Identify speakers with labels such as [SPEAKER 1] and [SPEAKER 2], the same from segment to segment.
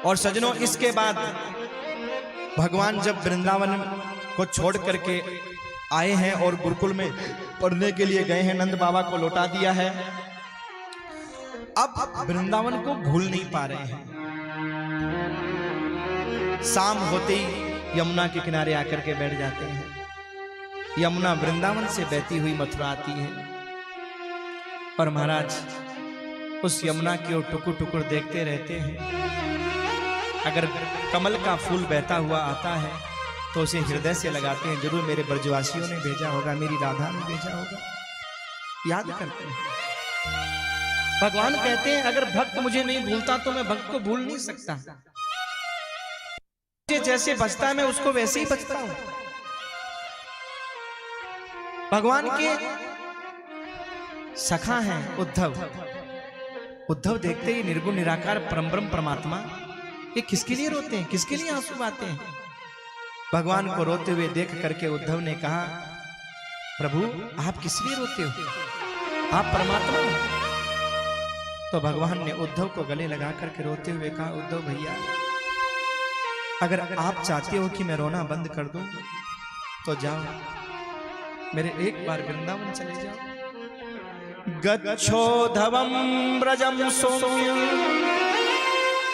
[SPEAKER 1] और सजनों, इसके बाद भगवान जब वृंदावन को छोड़ करके आए हैं और गुरुकुल में पढ़ने के लिए गए हैं, नंद बाबा को लौटा दिया है, अब वृंदावन को भूल नहीं पा रहे हैं। शाम होते ही यमुना के किनारे आकर के बैठ जाते हैं। यमुना वृंदावन से बहती हुई मथुरा आती है और महाराज उस यमुना की ओर टुकुर टुकुर देखते रहते हैं। अगर कमल का फूल बहता हुआ आता है तो उसे हृदय से लगाते हैं, जरूर मेरे ब्रजवासियों ने भेजा होगा, मेरी राधा ने भेजा होगा, याद करते हैं। भगवान कहते हैं अगर भक्त मुझे नहीं भूलता तो मैं भक्त को भूल नहीं सकता। जैसे बचता है मैं उसको वैसे ही बचता हूं। भगवान के सखा हैं उद्धव। उद्धव देखते ही निर्गुण निराकार परमब्रह्म परमात्मा, ये किसके लिए रोते हैं, किसके लिए आंसू बहाते हैं? भगवान को रोते हुए देख करके उद्धव ने कहा, प्रभु आप किस लिए रोते हो, आप परमात्मा हो। तो भगवान ने उद्धव को गले लगा करके रोते हुए कहा, उद्धव भैया अगर आप चाहते हो कि मैं रोना बंद कर दूं तो जाओ, मेरे एक बार वृंदावन चले जाओ। गच्छोद्धवं व्रजं सौम्यं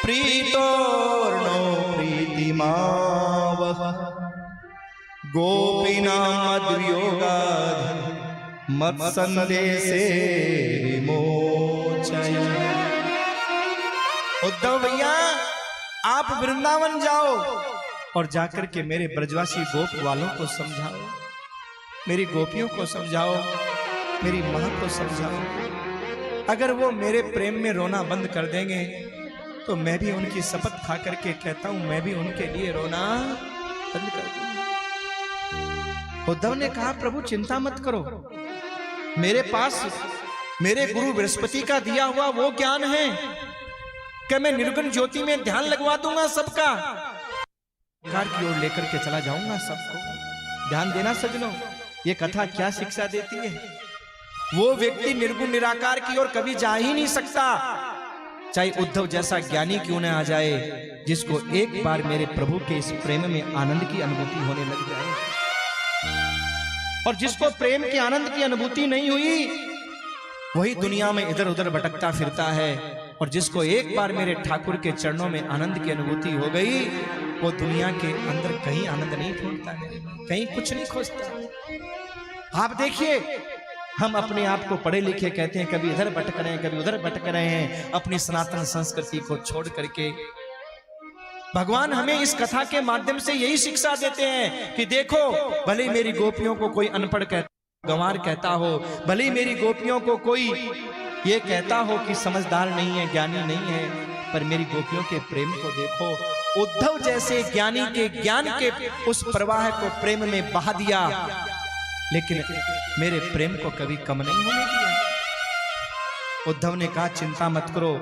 [SPEAKER 1] प्रीतोर्नो प्रीतिमावह गोपीनां मद्वियोगात् मत्संदेशे विमोचय। उद्धव भैया आप वृंदावन जाओ और जाकर के मेरे ब्रजवासी गोप वालों को समझाओ, मेरी गोपियों को समझाओ, मेरी मां को समझाओ। अगर वो मेरे प्रेम में रोना बंद कर देंगे तो मैं भी उनकी शपथ खा करके कहता हूं, मैं भी उनके लिए रोना बंद कर दूंगा। उद्धव ने कहा, प्रभु चिंता मत करो, मेरे पास मेरे गुरु बृहस्पति का दिया हुआ वो ज्ञान है कि मैं निर्गुण ज्योति में ध्यान लगवा दूंगा सबका, कार की ओर लेकर के चला जाऊंगा सबको। ध्यान देना सजनों, ये कथा क्या शिक्षा देती है? वो व्यक्ति निर्गुण निराकार की ओर कभी जा ही नहीं सकता, चाहे उद्धव जैसा ज्ञानी क्यों न आ जाए, जिसको एक बार मेरे प्रभु के इस प्रेम में आनंद की अनुभूति होने लग जाए। और जिसको प्रेम के आनंद की अनुभूति नहीं हुई वही दुनिया में इधर उधर भटकता फिरता है, और जिसको एक बार मेरे ठाकुर के चरणों में आनंद की अनुभूति हो गई वो दुनिया के अंदर कहीं आनंद नहीं ढूंढता, कहीं कुछ नहीं खोजता। आप देखिए, हम अपने आप को पढ़े लिखे कहते हैं, कभी इधर भटक रहे हैं, कभी उधर भटक रहे हैं, अपनी सनातन संस्कृति को छोड़ करके। भगवान हमें इस कथा के माध्यम से यही शिक्षा देते हैं कि देखो, भले मेरी गोपियों को कोई अनपढ़ गंवार कहता हो, भले मेरी गोपियों को कोई ये कहता हो कि समझदार नहीं है, ज्ञानी नहीं है, पर मेरी गोपियों के प्रेम को देखो। उद्धव जैसे ज्ञानी के ज्ञान के उस प्रवाह को प्रेम में बहा दिया, लेकिन मेरे प्रेम को कभी कम नहीं होने दिया। उद्धव ने कहा, चिंता मत करो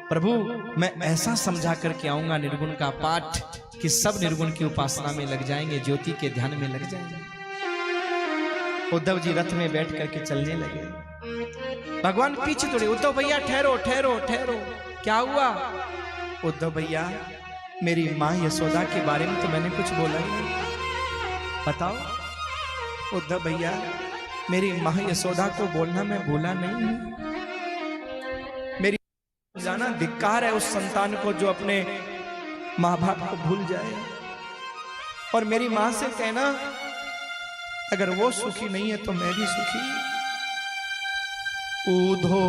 [SPEAKER 1] प्रभु, मैं ऐसा समझा करके आऊंगा निर्गुण का पाठ कि सब निर्गुण की उपासना में लग जाएंगे, ज्योति के ध्यान में लग जाएंगे। उद्धव जी रथ में बैठ करके चलने लगे। भगवान पीछे दौड़े, उद्धव भैया ठहरो ठहरो ठहरो, क्या हुआ? उद्धव भैया मेरी मां यशोदा के बारे में तो मैंने कुछ बोला ही नहीं, बताओ। उद्धव भैया मेरी मां यशोदा को बोलना मैं भूला नहीं हूं। मेरी जाना धिक्कार है उस संतान को जो अपने माँ बाप को भूल जाए। और मेरी मां से कहना, अगर वो सुखी नहीं है तो मैं भी सुखी। ऊधो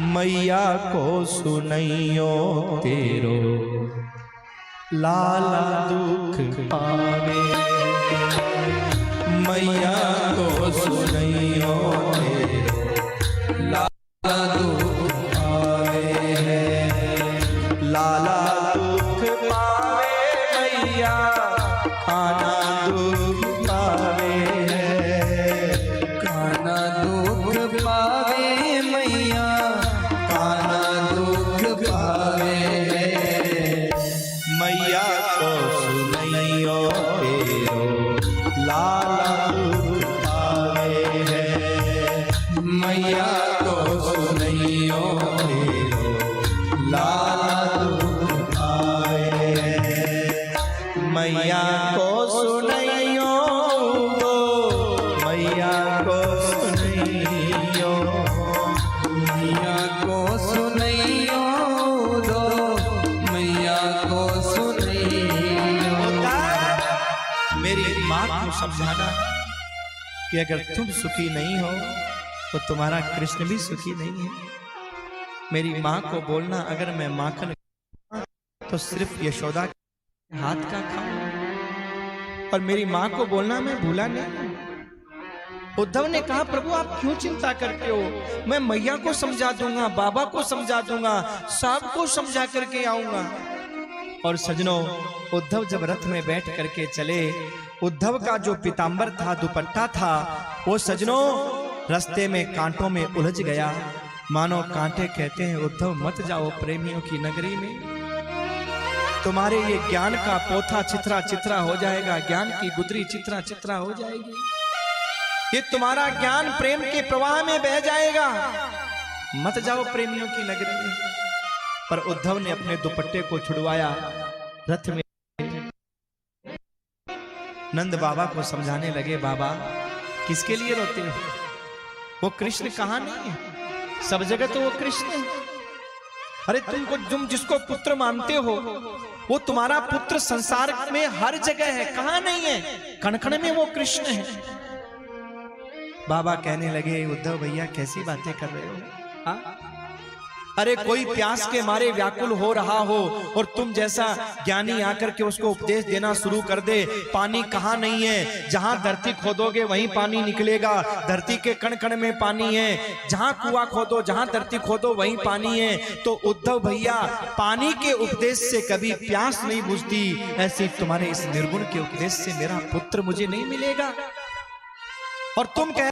[SPEAKER 1] मैया को सुनैयो तेरो लाला दुख पावे, मैया को सुनैयो तेरो लाला दुख पावे, लाला दुख पावे मैया काना दुख पावे, काना दुख पावे मैया काना दुख पावे, मैया को सुनैयो तेरो लाला दुख पावे है, मैया को सुनैयो तेरो लाला दुख मैया को सुनैयो गो, मैया को सुनैयो,
[SPEAKER 2] मैया को सुनैयो दो, मैया को सुनैयो।
[SPEAKER 1] मेरी माँ को समझाना कि अगर तुम सुखी नहीं हो तो तुम्हारा कृष्ण भी सुखी नहीं है। मेरी माँ को बोलना अगर मैं माखन तो सिर्फ यशोदा के हाथ का खाऊं, और मेरी माँ को बोलना मैं भूला नहीं। उद्धव ने कहा प्रभु आप क्यों चिंता करते हो, मैं मैया को समझा दूंगा, बाबा को समझा दूंगा, सबको समझा करके आऊंगा। और सजनों, उद्धव जब रथ में बैठ करके चले, उद्धव का जो पीतांबर था, दुपट्टा था, वो सजनों रास्ते में कांटों में उलझ गया। मानो कांटे कहते हैं उद्धव मत जाओ प्रेमियों की नगरी में, तुम्हारे ये ज्ञान का पोथा चित्रा चित्रा हो जाएगा, ज्ञान की गुदरी चित्रा चित्रा हो जाएगी, ये तुम्हारा ज्ञान प्रेम के प्रवाह में बह जाएगा, मत जाओ प्रेमियों की नगरी में। पर उद्धव ने अपने दुपट्टे को छुड़वाया, रथ में नंद बाबा को समझाने लगे, बाबा किसके लिए रोते हो, वो कृष्ण कहां नहीं है, सब जगह तो वो कृष्ण है। अरे तुम जिसको पुत्र मानते हो वो तुम्हारा पुत्र संसार में हर जगह है, कहां नहीं है, कण कण में वो कृष्ण है। बाबा कहने लगे उद्धव भैया कैसी बातें कर रहे हो, हा? अरे कोई प्यास के मारे व्याकुल हो रहा हो और तुम जैसा ज्ञानी आकर के उसको उपदेश देना शुरू कर दे, पानी कहाँ नहीं है, जहां धरती खोदोगे वहीं पानी निकलेगा, धरती के कण कण में पानी है, जहां कुआं खोदो जहां धरती खोदो वहीं पानी है। तो उद्धव भैया पानी के उपदेश से कभी प्यास नहीं बुझती, ऐसे तुम्हारे इस निर्गुण के उपदेश से मेरा पुत्र मुझे नहीं मिलेगा। और तुम कह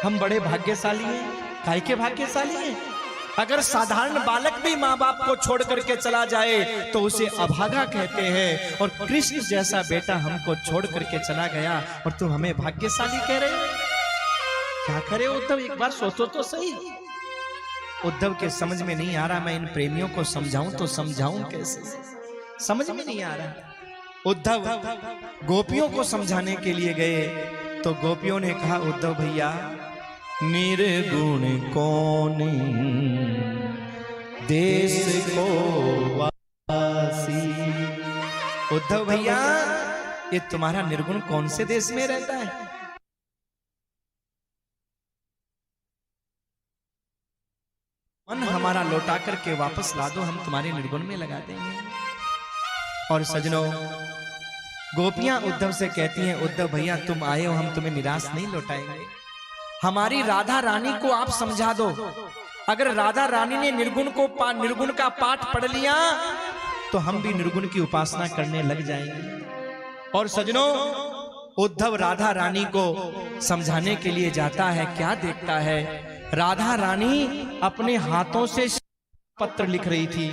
[SPEAKER 1] हम बड़े भाग्यशाली हैं, काहे के भाग्यशाली हैं? अगर साधारण बालक भी माँ बाप को छोड़ करके चला जाए तो उसे अभागा कहते हैं, और कृष्ण जैसा बेटा हमको छोड़ करके चला गया और तुम हमें भाग्यशाली कह रहे हो। क्या करे उद्धव, एक बार सोचो तो सही। उद्धव के समझ में नहीं आ रहा, मैं इन प्रेमियों को समझाऊं तो समझाऊं कैसे, समझ में नहीं आ रहा। उद्धव गोपियों को समझाने के लिए गए तो गोपियों ने कहा उद्धव भैया निर्गुण कौन देश को वासी। उद्धव भैया ये तुम्हारा निर्गुण कौन से देश में रहता है? मन हमारा लौटा करके वापस ला दो, हम तुम्हारे निर्गुण में लगा देंगे। और सजनों, गोपियां उद्धव से कहती हैं उद्धव भैया तुम आए हो, हम तुम्हें निराश नहीं लौटाएंगे, हमारी राधा रानी को आप समझा दो। अगर राधा रानी ने निर्गुण का पाठ पढ़ लिया तो हम भी निर्गुण की उपासना करने लग जाएंगे। और सजनों, उद्धव राधा रानी को समझाने के लिए जाता है, क्या देखता है, राधा रानी अपने हाथों से पत्र लिख रही थी,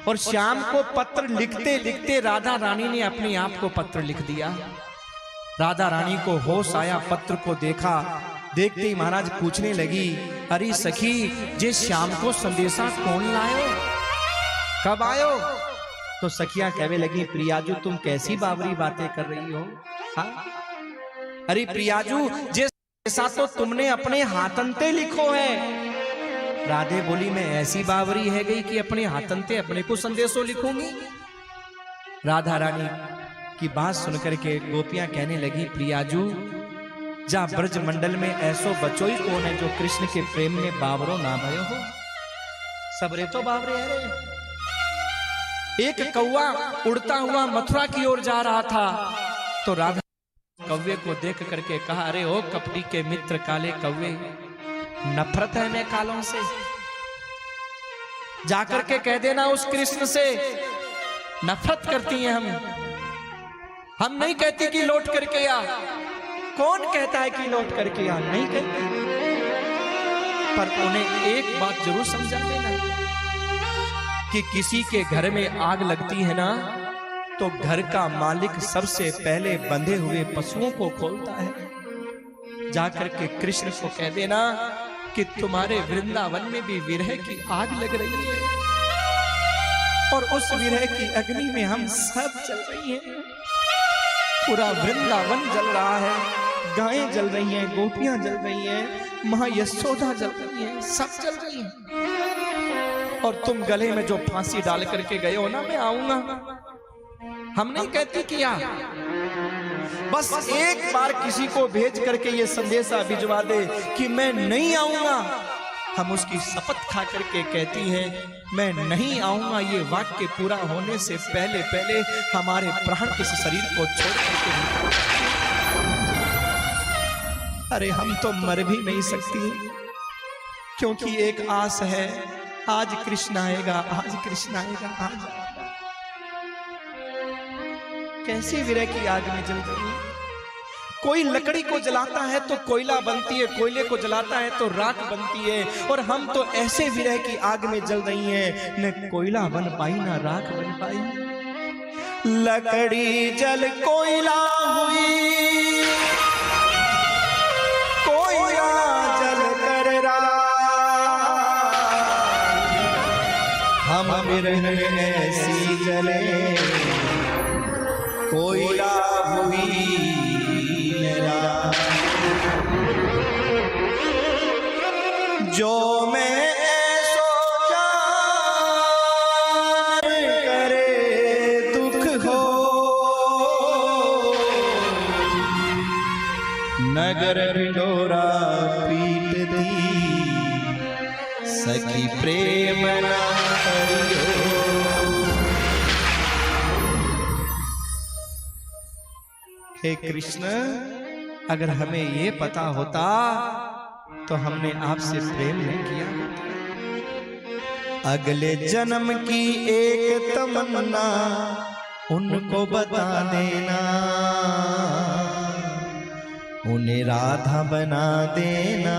[SPEAKER 1] और श्याम को पत्र लिखते लिखते राधा रानी ने अपने आप को पत्र लिख दिया। राधा रानी को होश आया, पत्र को देखा, देखते ही महाराज पूछने लगी, अरे सखी जे श्याम को संदेशा कौन लायो, कब आयो? तो सखियां कहने लगी प्रियाजू तुम कैसी बावरी बातें कर रही हो, हाँ? अरे प्रियाजू जे संदेशा तो तुमने अपने हाथंते लिखो है। राधे बोली मैं ऐसी बावरी है गई कि अपने हाथंते अपने को संदेशो लिखूंगी। राधा रानी की बात सुनकर के गोपियां कहने लगी प्रियाजू जा ब्रज मंडल में ऐसो बचोई कौन है जो कृष्ण के प्रेम में बावरो ना भयो हो, सबरे तो बावरे है रे। एक कौवा उड़ता हुआ मथुरा की ओर जा रहा था तो राधा कौवे को देख करके कहा, अरे ओ कपटी के मित्र काले कौवे, नफरत है मैं कालों से, जाकर के कह देना उस कृष्ण से, नफरत करती हैं हम नहीं कहती कि लौट करके आ। कौन कहता है कि लौट करके आ, नहीं कहते, पर उन्हें एक बात जरूर समझा देना कि किसी के घर में आग लगती है ना तो घर का मालिक सबसे पहले बंधे हुए पशुओं को खोलता है। जाकर के कृष्ण को कह देना कि तुम्हारे वृंदावन में भी विरह की आग लग रही है और उस विरह की अग्नि में हम सब चल रही हैं। पूरा वृंदावन जल रहा है, गायें जल रही हैं, गोपियां जल रही हैं, मां यशोदा जल रही हैं, सब जल रही हैं। और तुम गले में जो फांसी डाल करके गए हो ना, मैं आऊंगा, हम नहीं कहती किया। बस एक बार किसी को भेज करके ये संदेशा भिजवा दे कि मैं नहीं आऊंगा, हम उसकी शपथ खा करके कहती हैं मैं नहीं आऊंगा। ये वाक्य पूरा होने से पहले पहले हमारे प्राण इस शरीर को छोड़ करके, अरे हम तो मर भी नहीं सकती, क्योंकि एक आस है, आज कृष्ण आएगा, आज कृष्ण आएगा, आज आएगा। कैसी विरह की आग में जल रही है। कोई लकड़ी को जलाता है तो कोयला बनती है, कोयले को जलाता है तो राख बनती है, और हम तो ऐसे विरह की आग में जल रही हैं, न कोयला बन पाई ना राख बन पाई। लकड़ी जल कोयला हुई, कोयला जल कर हम विरह ऐसी जले, कोयला हुई मेरा। जो मैं सो जान करे दुख हो, नगर ढिंढोरा पीट दी, सखी प्रेम ना करियो। हे कृष्ण, अगर हमें ये पता होता तो हमने आपसे प्रेम नहीं किया होता। अगले जन्म की एक तमन्ना उनको बता देना, उन्हें राधा बना देना,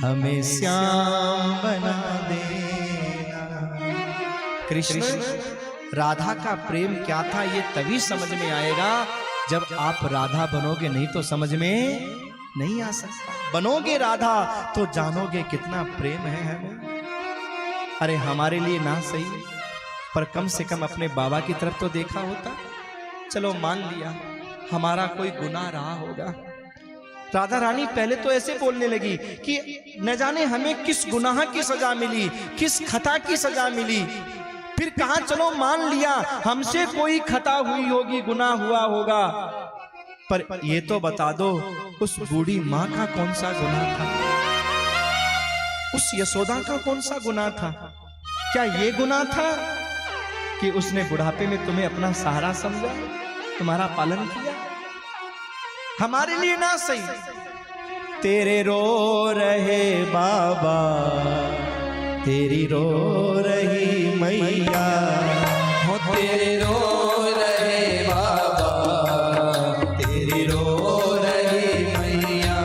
[SPEAKER 1] हमें श्याम बना देना। कृष्ण, राधा का प्रेम क्या था ये तभी समझ में आएगा जब आप राधा बनोगे, नहीं तो समझ में नहीं आ सकता। बनोगे राधा तो जानोगे कितना प्रेम है हमें। अरे हमारे लिए ना सही, पर कम से कम अपने बाबा की तरफ तो देखा होता। चलो मान लिया हमारा कोई गुनाह रहा होगा। राधा रानी पहले तो ऐसे बोलने लगी कि न जाने हमें किस गुनाह की सजा मिली, किस खता की सजा मिली। फिर कहा चलो मान लिया हमसे कोई खता हुई होगी, गुनाह हुआ होगा, पर ये तो बता दो उस बूढ़ी माँ का कौन सा गुनाह था, उस यशोदा का कौन सा गुनाह था? क्या ये गुनाह था कि उसने बुढ़ापे में तुम्हें अपना सहारा समझा, तुम्हारा पालन किया? हमारे लिए ना सही। तेरे रो रहे बाबा, तेरी रो रही मैया,
[SPEAKER 2] हो तेरे रो रहे बाबा,
[SPEAKER 1] तेरी रो
[SPEAKER 2] रही मैया।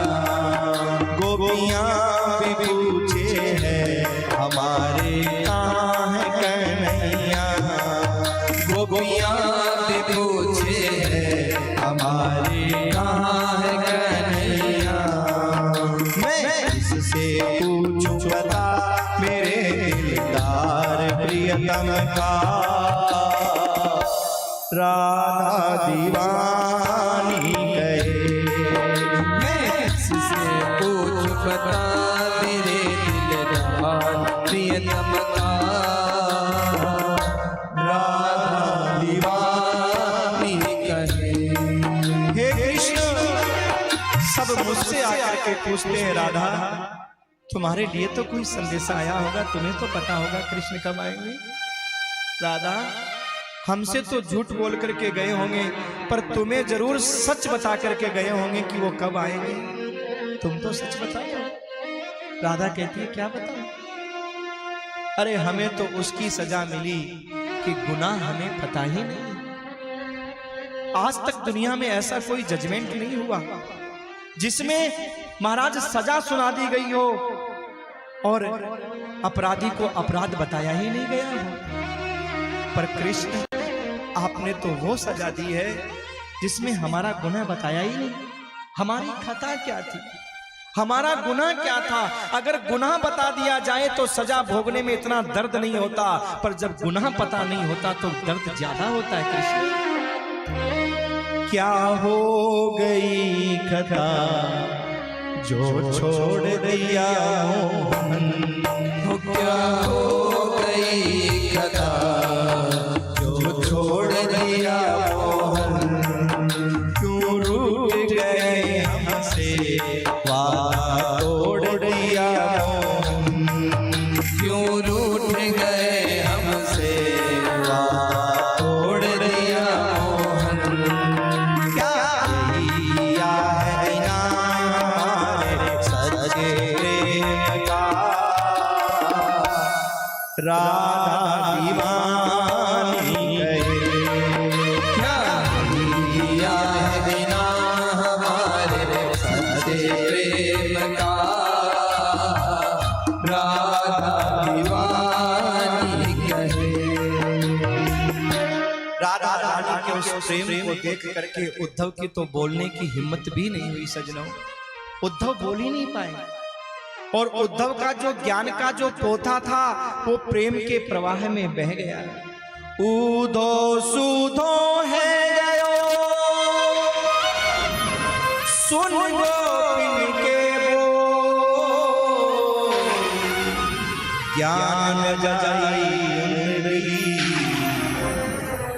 [SPEAKER 1] गोपियां भी पूछे हैं हमारे कहाँ है कन्हैया,
[SPEAKER 2] गोपियां भी पूछे हैं हमारे कहाँ है कन्हैया।
[SPEAKER 1] मैं इससे पूछूं बता मेरे दिलदार प्रियतम का, राधा दीवानी कहे।
[SPEAKER 2] मैं इससे पूछ बता मेरे दिलदार प्रियतम का,
[SPEAKER 1] राधा
[SPEAKER 2] दीवानी कहे।
[SPEAKER 1] हे कृष्ण, सब मुझसे आकर के पूछते हैं राधा तुम्हारे लिए तो कोई संदेशा आया होगा, तुम्हें तो पता होगा कृष्ण कब आएंगे। राधा हमसे तो झूठ बोल करके गए होंगे, पर तुम्हें जरूर सच बता करके गए होंगे कि वो कब आएंगे। तुम तो सच बताओ। राधा कहती है क्या बताओ? अरे हमें तो उसकी सजा मिली कि गुनाह हमें पता ही नहीं। आज तक दुनिया में ऐसा कोई जजमेंट नहीं हुआ जिसमें महाराज सजा सुना दी गई हो और अपराधी को अपराध बताया ही नहीं गया हो। पर कृष्ण आपने तो वो सजा दी है जिसमें हमारा गुनाह बताया ही नहीं। हमारी खता क्या थी, हमारा गुनाह क्या था? अगर गुनाह बता दिया जाए तो सजा भोगने में इतना दर्द नहीं होता, पर जब गुनाह पता नहीं होता तो दर्द ज्यादा होता है। कृष्ण क्या हो गई खता जो छोड़ दिया मोहन,
[SPEAKER 2] क्या हो गई खता जो छोड़ दिया मोहन,
[SPEAKER 1] क्यों रूठ गए हमसे वादा तोड़ दिया मोहन,
[SPEAKER 2] क्यों रूठ गए हमसे वादा तोड़ दिया मोहन,
[SPEAKER 1] क्या किया है इनाम हमारे सच्चे प्रेम का, राधा दीवानी कहे।
[SPEAKER 2] क्या किया है बिना हमारे सच्चे प्रेम का, राधा दीवानी कहे।
[SPEAKER 1] राधा रानी के उस प्रेम को देख करके उद्धव की तो बोलने की हिम्मत भी नहीं हुई सजनों। उद्धव बोल ही नहीं पाए। और उद्धव का जो ज्ञान का जो पोथा था वो प्रेम के प्रवाह में बह गया। ऊधो सूधो है गयो सुन गोपिन के बोल, ज्ञान जाई अंदरी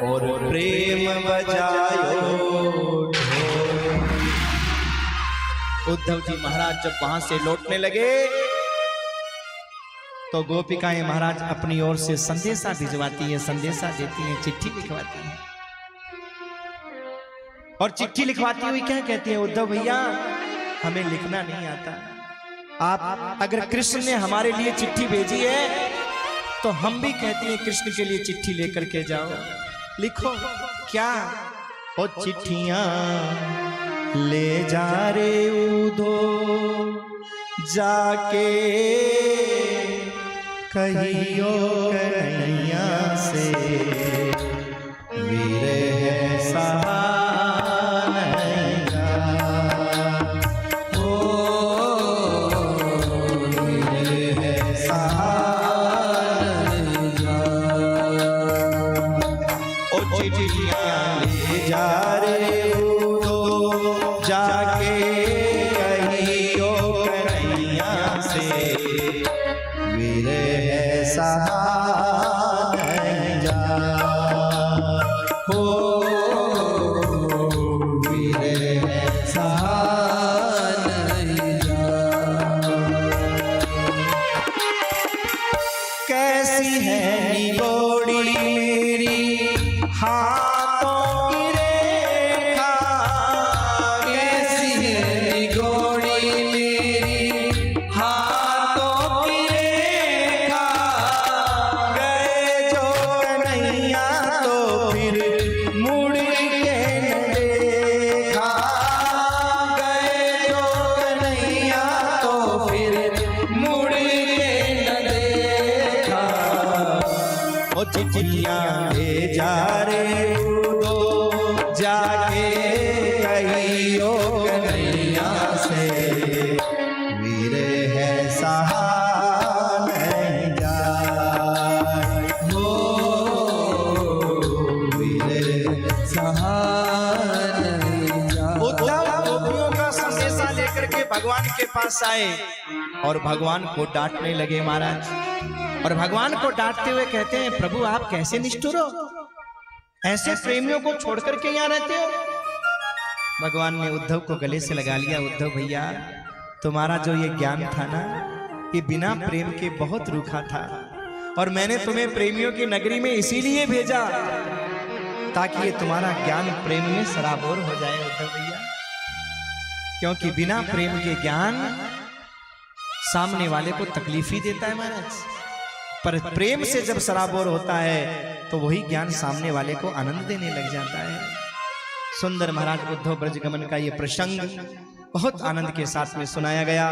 [SPEAKER 1] और प्रेम बजायो ढोल। उद्धव जी महाराज जब वहां से लौटने लगे तो गोपिकाएं महाराज अपनी ओर से संदेशा भिजवाती है, संदेशा देती हैं, चिट्ठी लिखवाती हैं। और चिट्ठी लिखवाती हुई क्या कहती है, उद्धव भैया हमें लिखना नहीं आता, आप अगर कृष्ण ने हमारे लिए चिट्ठी भेजी है तो हम भी कहती हैं कृष्ण के लिए चिट्ठी लेकर के जाओ, लिखो। क्या ओ चिट्ठियां ले जा रे उधो जाके कहियो कन्हैया से, वीर है सहान
[SPEAKER 2] ओ वीर है सहान
[SPEAKER 1] ओ चिट्ठियां ले जा रे उधो जाके कहियो कन्हैया से, वीर है सहान जा।
[SPEAKER 2] हो वीर है सहान
[SPEAKER 1] कैसी है निगोड़ी मेरी हाथों की रेखा,
[SPEAKER 2] कैसी है गोड़ी मेरी हाथों की रेखा,
[SPEAKER 1] गए जो कन्हैया तो फिर मुड़ के न देखा,
[SPEAKER 2] गए जो कन्हैया तो फिर मुड़ के न देखा।
[SPEAKER 1] ओ चिट्ठियां ले जा रे उधो जाके कहियो कन्हैया से, वीर है सहान जाए।
[SPEAKER 2] हो वीर सहान
[SPEAKER 1] उद्धव गोपियों का संदेशा लेकर के भगवान के पास आए और भगवान को डांटने लगे महाराज। और भगवान को डांटते हुए कहते हैं, प्रभु आप कैसे निष्ठुर हो, ऐसे प्रेमियों को छोड़ करके यहाँ रहते हो। भगवान ने उद्धव को गले से लगा लिया, उद्धव भैया तुम्हारा जो ये ज्ञान था ना, ये बिना प्रेम के बहुत रूखा था, और मैंने तुम्हें प्रेमियों की नगरी में इसीलिए भेजा ताकि ये तुम्हारा ज्ञान प्रेम में सराबोर हो जाए उद्धव भैया। क्योंकि बिना प्रेम के ज्ञान सामने वाले को तकलीफ ही देता है महाराज, पर प्रेम से जब सराबोर होता है तो वही ज्ञान सामने वाले को आनंद देने लग जाता है। सुंदर महाराज उद्धव ब्रज गमन का ये प्रसंग बहुत आनंद के साथ में सुनाया गया।